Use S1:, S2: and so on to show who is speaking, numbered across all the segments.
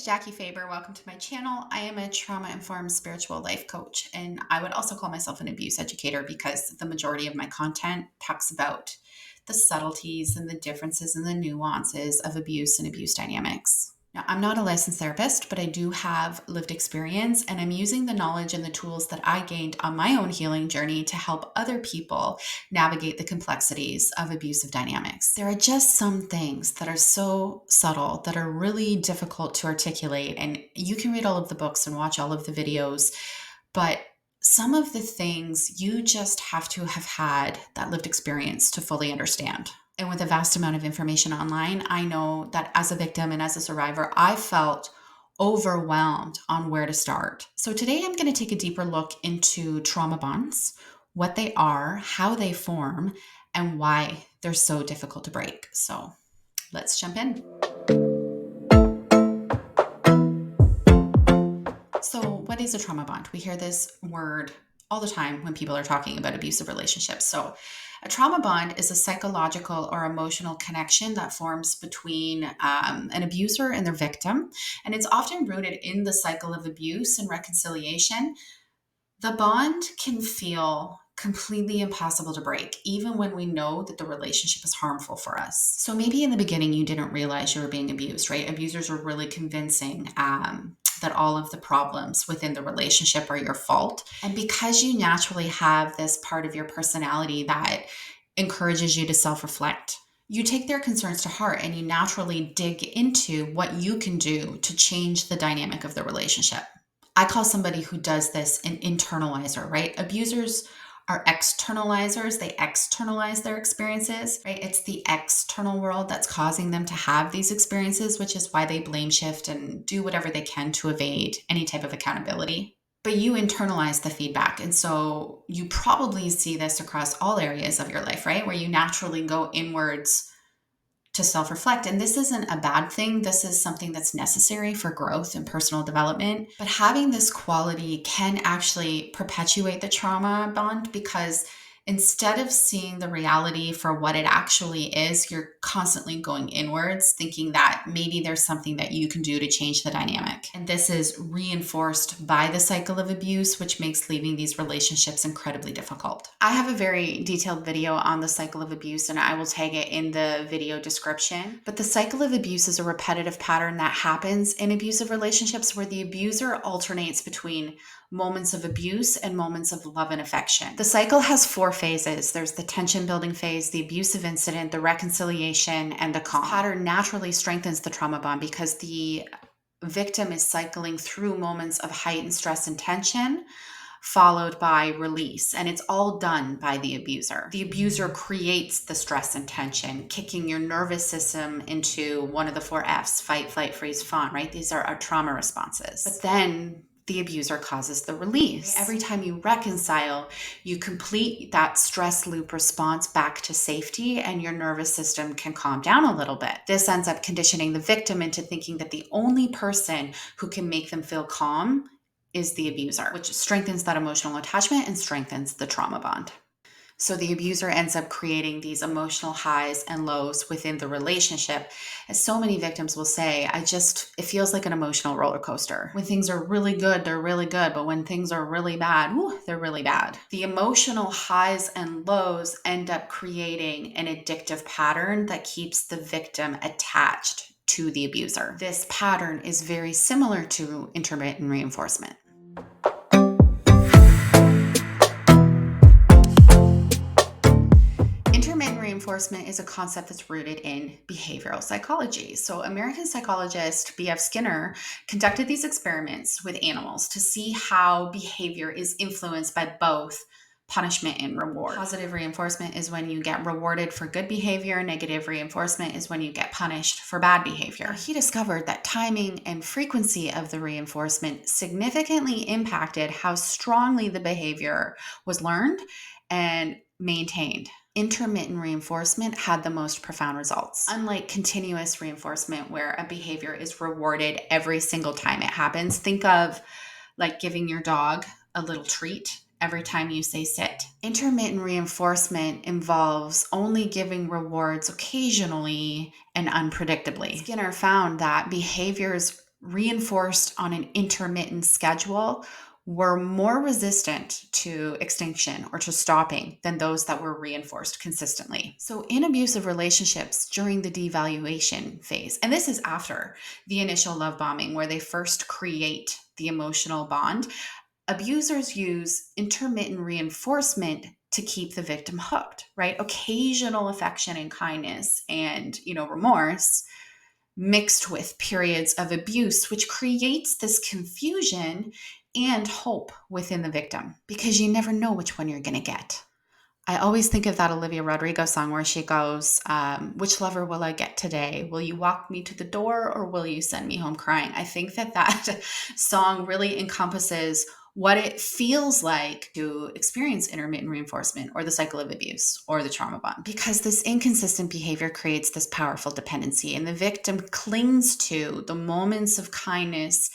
S1: name's Jackie Faber. Welcome to my channel. I am a trauma-informed spiritual life coach, and I would also call myself an abuse educator because the majority of my content talks about the subtleties and the differences and the nuances of abuse and abuse dynamics. Now, I'm not a licensed therapist, but I do have lived experience, and I'm using the knowledge and the tools that I gained on my own healing journey to help other people navigate the complexities of abusive dynamics. There are just some things that are so subtle that are really difficult to articulate, and you can read all of the books and watch all of the videos, but some of the things you just have to have had that lived experience to fully understand. And with a vast amount of information online, I know that as a victim and as a survivor, I felt overwhelmed on where to start. So today I'm going to take a deeper look into trauma bonds, what they are, how they form, and why they're so difficult to break. So let's jump in. So what is a trauma bond? We hear this word all the time when people are talking about abusive relationships. So a trauma bond is a psychological or emotional connection that forms between an abuser and their victim. And it's often rooted in the cycle of abuse and reconciliation. The bond can feel completely impossible to break, even when we know that the relationship is harmful for us. So maybe in the beginning, you didn't realize you were being abused, right? Abusers are really convincing that all of the problems within the relationship are your fault. And because you naturally have this part of your personality that encourages you to self-reflect, you take their concerns to heart and you naturally dig into what you can do to change the dynamic of the relationship. I call somebody who does this an internalizer, right? Abusers are externalizers. They externalize their experiences, right? It's the external world that's causing them to have these experiences, which is why they blame shift and do whatever they can to evade any type of accountability. But you internalize the feedback. And so you probably see this across all areas of your life, right? Where you naturally go inwards to self-reflect. And this isn't a bad thing. This is something that's necessary for growth and personal development. But having this quality can actually perpetuate the trauma bond because instead of seeing the reality for what it actually is, you're constantly going inwards, thinking that maybe there's something that you can do to change the dynamic. And this is reinforced by the cycle of abuse, which makes leaving these relationships incredibly difficult. I have a very detailed video on the cycle of abuse, and I will tag it in the video description. But the cycle of abuse is a repetitive pattern that happens in abusive relationships where the abuser alternates between moments of abuse and moments of love and affection. The cycle has 4 phases. There's the tension building phase, the abusive incident, the reconciliation, and the calm. This pattern naturally strengthens the trauma bond because the victim is cycling through moments of heightened stress and tension, followed by release. And it's all done by the abuser. The abuser creates the stress and tension, kicking your nervous system into one of the 4 F's, fight, flight, freeze, fawn, right? These are our trauma responses. But then the abuser causes the release. Every time you reconcile, you complete that stress loop response back to safety and your nervous system can calm down a little bit. This ends up conditioning the victim into thinking that the only person who can make them feel calm is the abuser, which strengthens that emotional attachment and strengthens the trauma bond. So the abuser ends up creating these emotional highs and lows within the relationship. As so many victims will say, it feels like an emotional roller coaster. When things are really good, they're really good. But when things are really bad, they're really bad. The emotional highs and lows end up creating an addictive pattern that keeps the victim attached to the abuser. This pattern is very similar to intermittent reinforcement. Intermittent reinforcement is a concept that's rooted in behavioral psychology. So American psychologist B.F. Skinner conducted these experiments with animals to see how behavior is influenced by both punishment and reward. Positive reinforcement is when you get rewarded for good behavior. Negative reinforcement is when you get punished for bad behavior. He discovered that timing and frequency of the reinforcement significantly impacted how strongly the behavior was learned and maintained. Intermittent reinforcement had the most profound results. Unlike continuous reinforcement, where a behavior is rewarded every single time it happens, think of like giving your dog a little treat every time you say sit. Intermittent reinforcement involves only giving rewards occasionally and unpredictably. Skinner found that behaviors reinforced on an intermittent schedule were more resistant to extinction or to stopping than those that were reinforced consistently. So, in abusive relationships during the devaluation phase, and this is after the initial love bombing where they first create the emotional bond, abusers use intermittent reinforcement to keep the victim hooked, right? Occasional affection and kindness and, remorse mixed with periods of abuse, which creates this confusion and hope within the victim because you never know which one you're going to get. I always think of that Olivia Rodrigo song where she goes, which lover will I get today? Will you walk me to the door or will you send me home crying? I think that song really encompasses what it feels like to experience intermittent reinforcement or the cycle of abuse or the trauma bond, because this inconsistent behavior creates this powerful dependency and the victim clings to the moments of kindness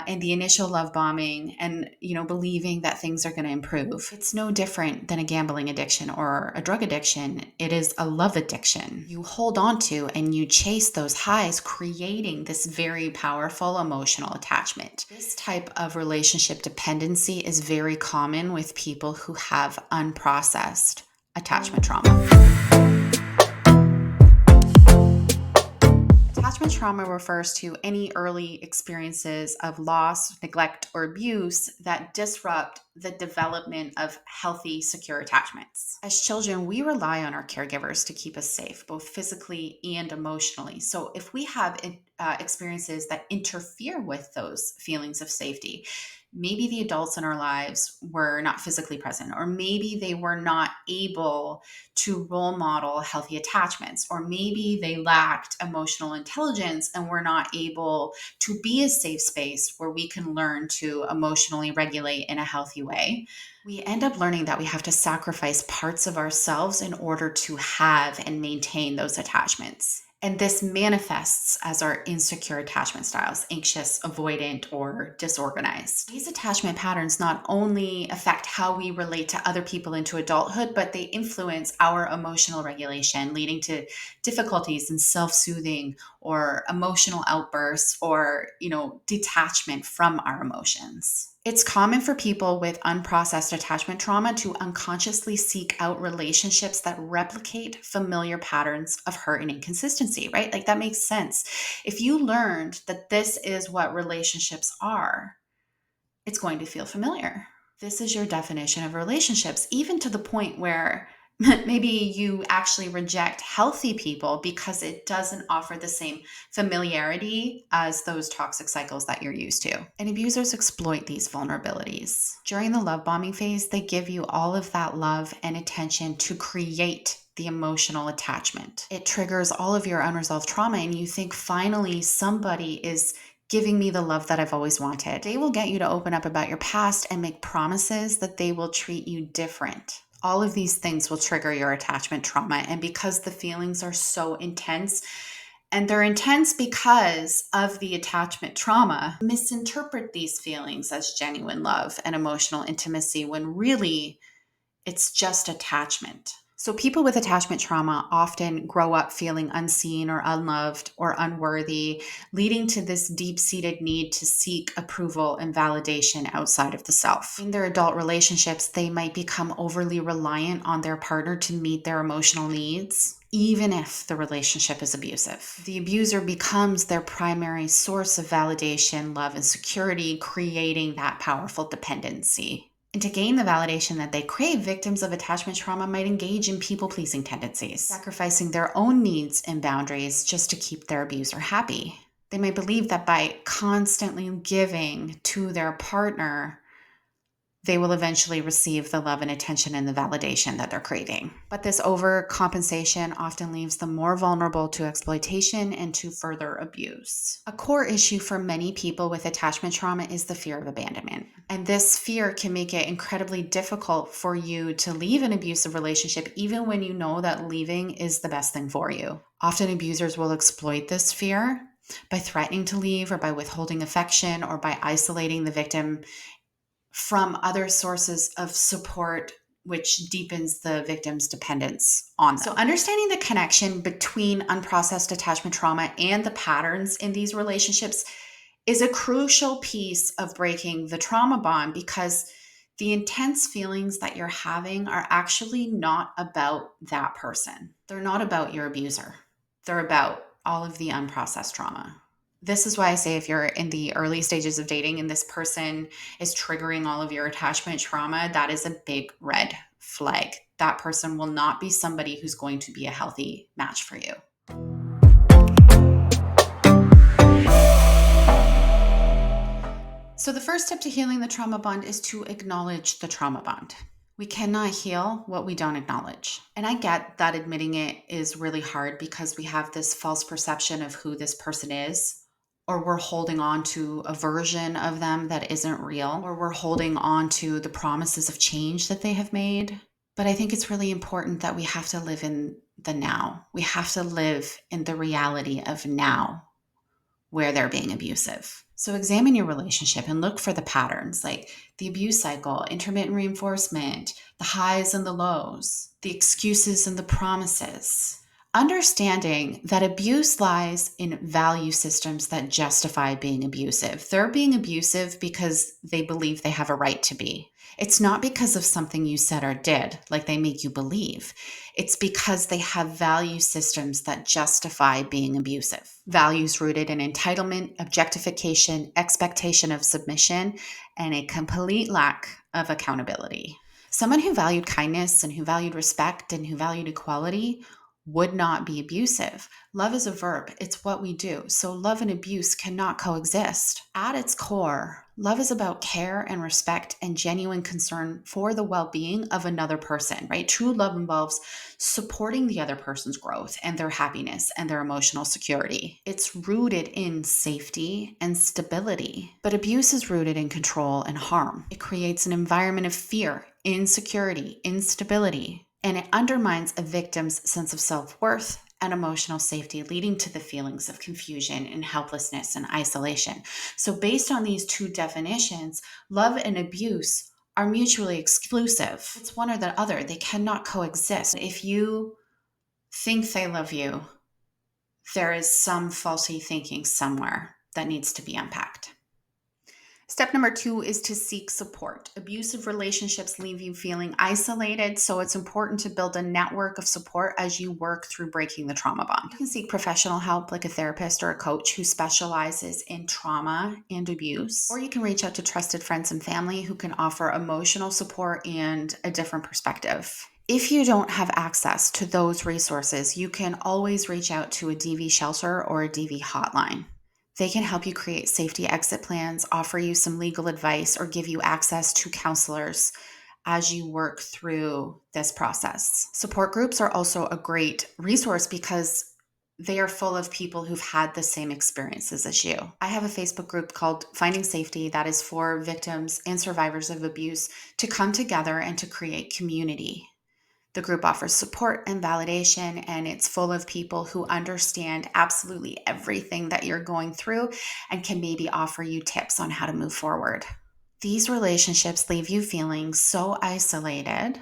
S1: and the initial love bombing and believing that things are going to improve. It's no different than a gambling addiction or a drug addiction. It is a love addiction. You hold on to and you chase those highs, creating this very powerful emotional attachment. This type of relationship dependency is very common with people who have unprocessed attachment trauma. Attachment trauma refers to any early experiences of loss, neglect, or abuse that disrupt the development of healthy, secure attachments. As children, we rely on our caregivers to keep us safe, both physically and emotionally. So if we have experiences that interfere with those feelings of safety, maybe the adults in our lives were not physically present, or maybe they were not able to role model healthy attachments, or maybe they lacked emotional intelligence and were not able to be a safe space where we can learn to emotionally regulate in a healthy way. We end up learning that we have to sacrifice parts of ourselves in order to have and maintain those attachments. And this manifests as our insecure attachment styles, anxious, avoidant, or disorganized. These attachment patterns not only affect how we relate to other people into adulthood, but they influence our emotional regulation, leading to difficulties in self-soothing or emotional outbursts or, detachment from our emotions. It's common for people with unprocessed attachment trauma to unconsciously seek out relationships that replicate familiar patterns of hurt and inconsistency, right? Like that makes sense. If you learned that this is what relationships are, it's going to feel familiar. This is your definition of relationships, even to the point where maybe you actually reject healthy people because it doesn't offer the same familiarity as those toxic cycles that you're used to. And abusers exploit these vulnerabilities. During the love bombing phase, they give you all of that love and attention to create the emotional attachment. It triggers all of your unresolved trauma, and you think finally somebody is giving me the love that I've always wanted. They will get you to open up about your past and make promises that they will treat you different. All of these things will trigger your attachment trauma. And because the feelings are so intense, and they're intense because of the attachment trauma, misinterpret these feelings as genuine love and emotional intimacy when really it's just attachment. So people with attachment trauma often grow up feeling unseen or unloved or unworthy, leading to this deep-seated need to seek approval and validation outside of the self. In their adult relationships, they might become overly reliant on their partner to meet their emotional needs, even if the relationship is abusive. The abuser becomes their primary source of validation, love, and security, creating that powerful dependency. And to gain the validation that they crave, victims of attachment trauma might engage in people-pleasing tendencies, sacrificing their own needs and boundaries just to keep their abuser happy. They may believe that by constantly giving to their partner, they will eventually receive the love and attention and the validation that they're craving. But this overcompensation often leaves them more vulnerable to exploitation and to further abuse. A core issue for many people with attachment trauma is the fear of abandonment. And this fear can make it incredibly difficult for you to leave an abusive relationship, even when you know that leaving is the best thing for you. Often abusers will exploit this fear by threatening to leave or by withholding affection or by isolating the victim from other sources of support, which deepens the victim's dependence on them. So understanding the connection between unprocessed attachment trauma and the patterns in these relationships is a crucial piece of breaking the trauma bond, because the intense feelings that you're having are actually not about that person. They're not about your abuser. They're about all of the unprocessed trauma. This is why I say if you're in the early stages of dating and this person is triggering all of your attachment trauma, that is a big red flag. That person will not be somebody who's going to be a healthy match for you. So the first step to healing the trauma bond is to acknowledge the trauma bond. We cannot heal what we don't acknowledge. And I get that admitting it is really hard because we have this false perception of who this person is, or we're holding on to a version of them that isn't real, or we're holding on to the promises of change that they have made. But I think it's really important that we have to live in the now. We have to live in the reality of now, where they're being abusive. So examine your relationship and look for the patterns, like the abuse cycle, intermittent reinforcement, the highs and the lows, the excuses and the promises. Understanding that abuse lies in value systems that justify being abusive. They're being abusive because they believe they have a right to be. It's not because of something you said or did, like they make you believe. It's because they have value systems that justify being abusive. Values rooted in entitlement, objectification, expectation of submission, and a complete lack of accountability. Someone who valued kindness and who valued respect and who valued equality would not be abusive. Love is a verb. It's what we do. So love and abuse cannot coexist. At its core, love is about care and respect and genuine concern for the well-being of another person, right? True love involves supporting the other person's growth and their happiness and their emotional security. It's rooted in safety and stability. But abuse is rooted in control and harm. It creates an environment of fear, insecurity, instability, and it undermines a victim's sense of self-worth and emotional safety, leading to the feelings of confusion and helplessness and isolation. So based on these two definitions, love and abuse are mutually exclusive. It's one or the other. They cannot coexist. If you think they love you, there is some faulty thinking somewhere that needs to be unpacked. Step number 2 is to seek support. Abusive relationships leave you feeling isolated, so it's important to build a network of support as you work through breaking the trauma bond. You can seek professional help like a therapist or a coach who specializes in trauma and abuse, or you can reach out to trusted friends and family who can offer emotional support and a different perspective. If you don't have access to those resources, you can always reach out to a DV shelter or a DV hotline. They can help you create safety exit plans, offer you some legal advice, or give you access to counselors as you work through this process. Support groups are also a great resource because they are full of people who've had the same experiences as you. I have a Facebook group called Finding Safety that is for victims and survivors of abuse to come together and to create community. The group offers support and validation, and it's full of people who understand absolutely everything that you're going through and can maybe offer you tips on how to move forward. These relationships leave you feeling so isolated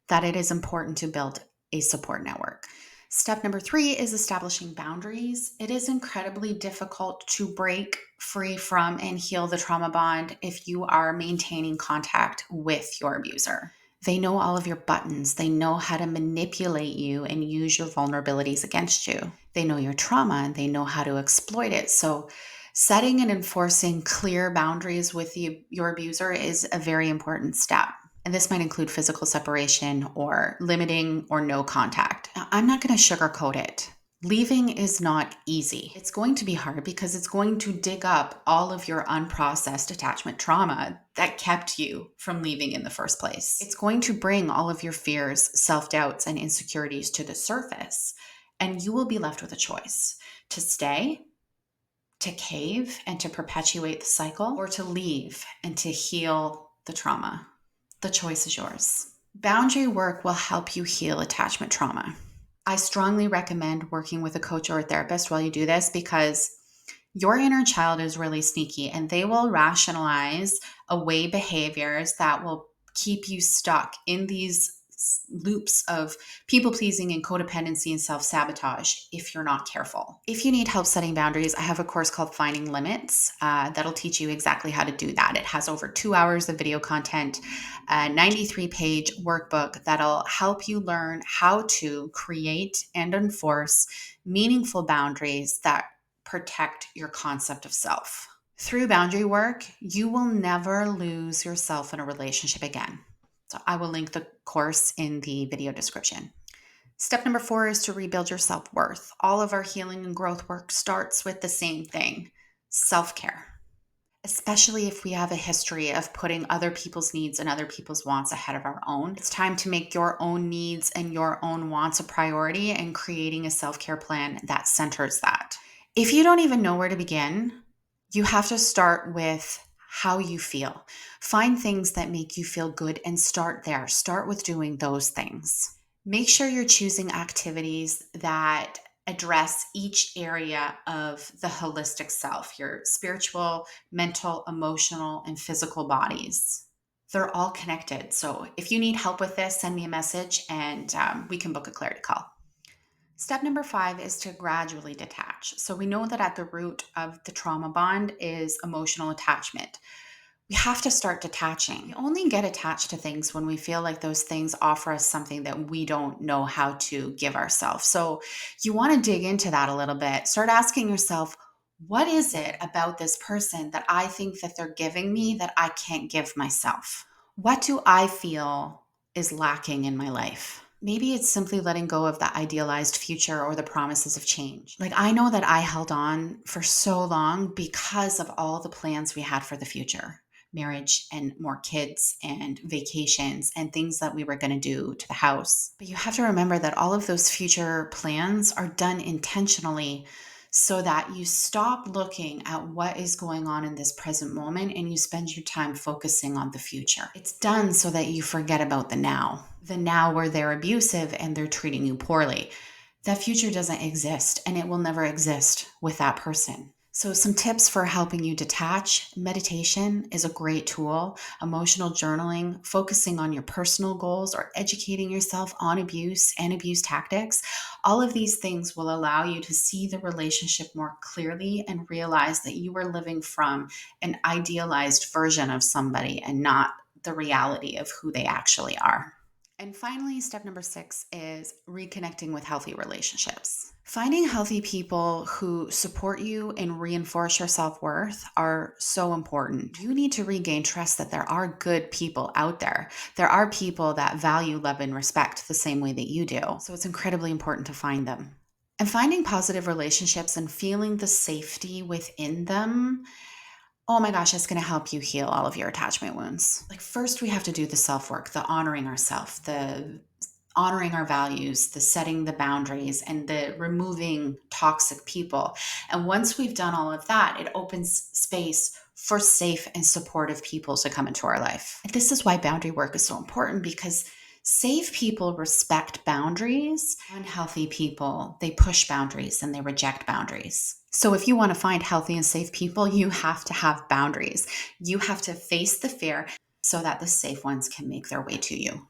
S1: that it is important to build a support network. Step number 3 is establishing boundaries. It is incredibly difficult to break free from and heal the trauma bond if you are maintaining contact with your abuser. They know all of your buttons. They know how to manipulate you and use your vulnerabilities against you. They know your trauma and they know how to exploit it. So setting and enforcing clear boundaries with your abuser is a very important step. And this might include physical separation or limiting or no contact. Now, I'm not going to sugarcoat it. Leaving is not easy. It's going to be hard because it's going to dig up all of your unprocessed attachment trauma that kept you from leaving in the first place. It's going to bring all of your fears, self-doubts, and insecurities to the surface, and you will be left with a choice: to stay, to cave, and to perpetuate the cycle, or to leave and to heal the trauma. The choice is yours. Boundary work will help you heal attachment trauma. I strongly recommend working with a coach or a therapist while you do this, because your inner child is really sneaky and they will rationalize away behaviors that will keep you stuck in these loops of people pleasing and codependency and self-sabotage if you're not careful. If you need help setting boundaries, I have a course called Finding Limits that'll teach you exactly how to do that. It has over 2 hours of video content, a 93-page workbook that'll help you learn how to create and enforce meaningful boundaries that protect your concept of self. Through boundary work, you will never lose yourself in a relationship again. So I will link the course in the video description. Step number 4 is to rebuild your self-worth. All of our healing and growth work starts with the same thing: self-care. Especially if we have a history of putting other people's needs and other people's wants ahead of our own. It's time to make your own needs and your own wants a priority and creating a self-care plan that centers that. If you don't even know where to begin, you have to start with how you feel. Find things that make you feel good and start there. Start with doing those things. Make sure you're choosing activities that address each area of the holistic self, your spiritual, mental, emotional, and physical bodies. They're all connected. So if you need help with this, send me a message and we can book a clarity call. Step number 5 is to gradually detach. So we know that at the root of the trauma bond is emotional attachment. We have to start detaching. We only get attached to things when we feel like those things offer us something that we don't know how to give ourselves. So you want to dig into that a little bit. Start asking yourself, what is it about this person that I think that they're giving me that I can't give myself? What do I feel is lacking in my life? Maybe it's simply letting go of the idealized future or the promises of change. Like, I know that I held on for so long because of all the plans we had for the future: marriage and more kids and vacations and things that we were going to do to the house. But you have to remember that all of those future plans are done intentionally so that you stop looking at what is going on in this present moment and you spend your time focusing on the future. It's done so that you forget about the now where they're abusive and they're treating you poorly. That future doesn't exist and it will never exist with that person. So some tips for helping you detach: meditation is a great tool, emotional journaling, focusing on your personal goals, or educating yourself on abuse and abuse tactics. All of these things will allow you to see the relationship more clearly and realize that you are living from an idealized version of somebody and not the reality of who they actually are. And finally, step number 6 is reconnecting with healthy relationships. Finding healthy people who support you and reinforce your self-worth are so important. You need to regain trust that there are good people out there. There are people that value, love, and respect the same way that you do. So it's incredibly important to find them. And finding positive relationships and feeling the safety within them, oh my gosh, it's going to help you heal all of your attachment wounds. Like, first we have to do the self-work, the honoring ourselves, the honoring our values, the setting the boundaries, and the removing toxic people. And once we've done all of that, it opens space for safe and supportive people to come into our life. And this is why boundary work is so important, because safe people respect boundaries. Unhealthy people, they push boundaries and they reject boundaries. So if you want to find healthy and safe people, you have to have boundaries. You have to face the fear so that the safe ones can make their way to you.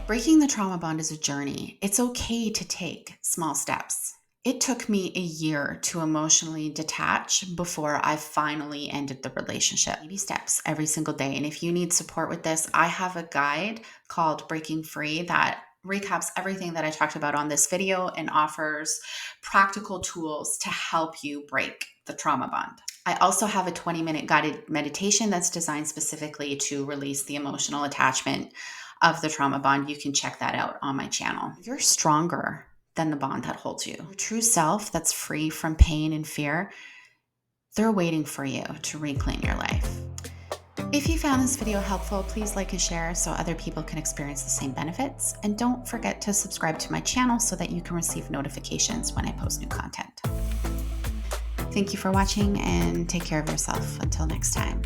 S1: Breaking the trauma bond is a journey. It's okay to take small steps. It took me a year to emotionally detach before I finally ended the relationship. Baby steps every single day. And if you need support with this, I have a guide called Breaking Free that recaps everything that I talked about on this video and offers practical tools to help you break the trauma bond. I also have a 20-minute guided meditation that's designed specifically to release the emotional attachment of the trauma bond. You can check that out on my channel. You're stronger than the bond that holds you. Your true self that's free from pain and fear, they're waiting for you to reclaim your life. If you found this video helpful, please like and share so other people can experience the same benefits. And don't forget to subscribe to my channel so that you can receive notifications when I post new content. Thank you for watching and take care of yourself. Until next time.